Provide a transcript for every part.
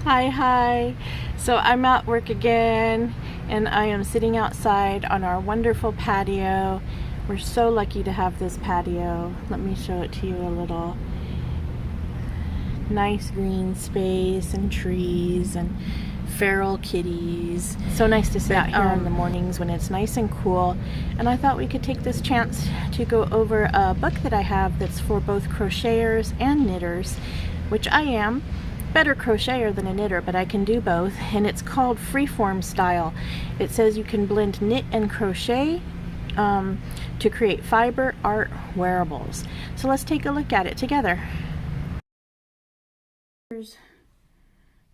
Hi. So I'm at work again and I am sitting outside on our wonderful patio. We're so lucky to have this patio. Let me show it to you a little. Nice green space and trees and feral kitties. So nice to sit out here in the mornings when it's nice and cool. And I thought we could take this chance to go over a book that I have that's for both crocheters and knitters, which I am. Better crocheter than a knitter, but I can do both, and it's called Freeform Style. It says you can blend knit and crochet to create fiber art wearables. So let's take a look at it together. Here's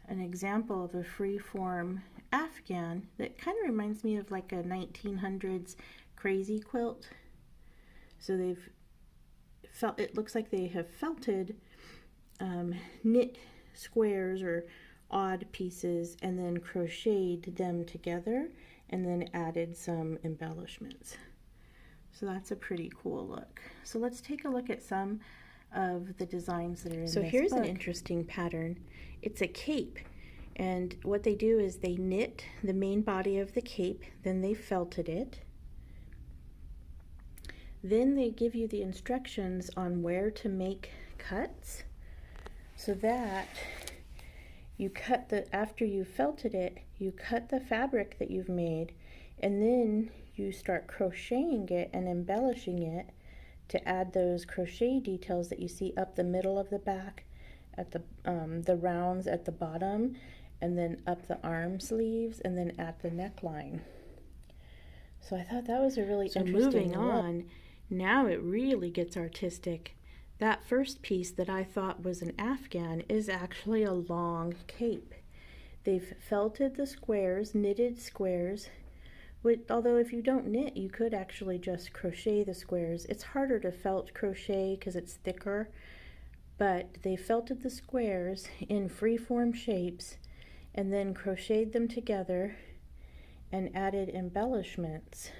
an example of a freeform afghan that kind of reminds me of like a 1900s crazy quilt. So it looks like they have felted knit squares or odd pieces and then crocheted them together and then added some embellishments. So that's a pretty cool look. So let's take a look at some of the designs that are in this book. So here's an interesting pattern. It's a cape, and what they do is they knit the main body of the cape, then they felted it. Then they give you the instructions on where to make cuts, so that you cut after you felted it, you cut the fabric that you've made, and then you start crocheting it and embellishing it to add those crochet details that you see up the middle of the back, at the rounds at the bottom, and then up the arm sleeves, and then at the neckline. So I thought that was a really interesting look. Moving on, now it really gets artistic. That first piece that I thought was an afghan is actually a long cape. They've felted the squares, knitted squares, although if you don't knit, you could actually just crochet the squares. It's harder to felt crochet because it's thicker, but they felted the squares in freeform shapes and then crocheted them together and added embellishments.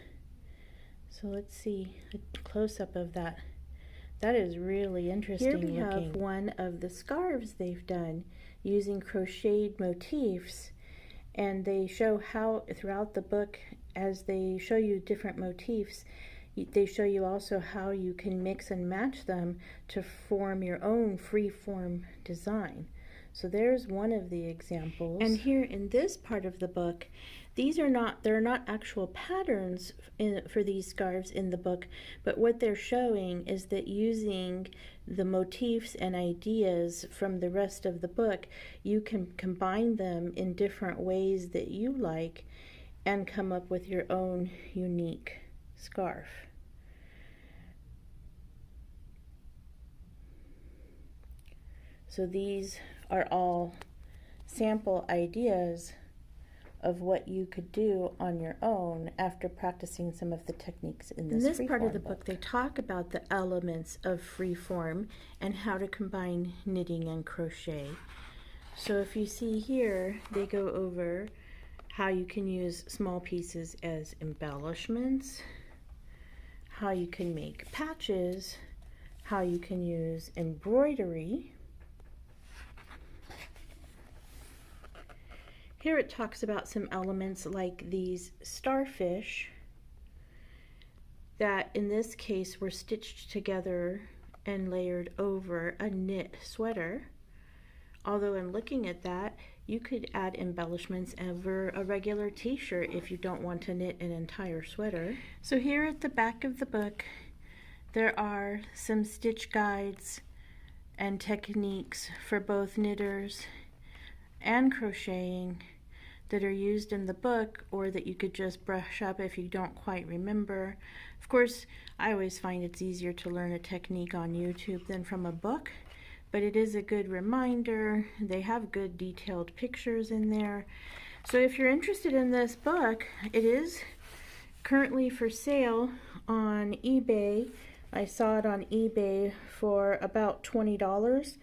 So let's see a close-up of that. That is really interesting looking. Here we have one of the scarves they've done using crocheted motifs, and they show how throughout the book, as they show you different motifs, they show you also how you can mix and match them to form your own freeform design. So there's one of the examples. And here in this part of the book, there are not actual patterns for these scarves in the book, but what they're showing is that using the motifs and ideas from the rest of the book, you can combine them in different ways that you like and come up with your own unique scarf. So these are all sample ideas of what you could do on your own after practicing some of the techniques in this part of the book. They talk about the elements of freeform and how to combine knitting and crochet. So if you see here, they go over how you can use small pieces as embellishments, how you can make patches, how you can use embroidery. Here it talks about some elements like these starfish that in this case were stitched together and layered over a knit sweater. Although in looking at that, you could add embellishments over a regular t-shirt if you don't want to knit an entire sweater. So here at the back of the book, there are some stitch guides and techniques for both knitters and crocheting that are used in the book, or that you could just brush up if you don't quite remember. Of course, I always find it's easier to learn a technique on YouTube than from a book, but it is a good reminder. They have good detailed pictures in there. So if you're interested in this book, it is currently for sale on eBay. I saw it on eBay for about $20.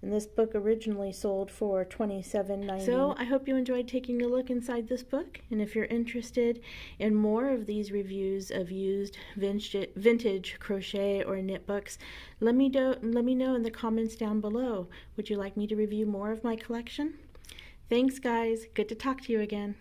And this book originally sold for $27.90. So I hope you enjoyed taking a look inside this book. And if you're interested in more of these reviews of used vintage crochet or knit books, let me know in the comments down below. Would you like me to review more of my collection? Thanks, guys. Good to talk to you again.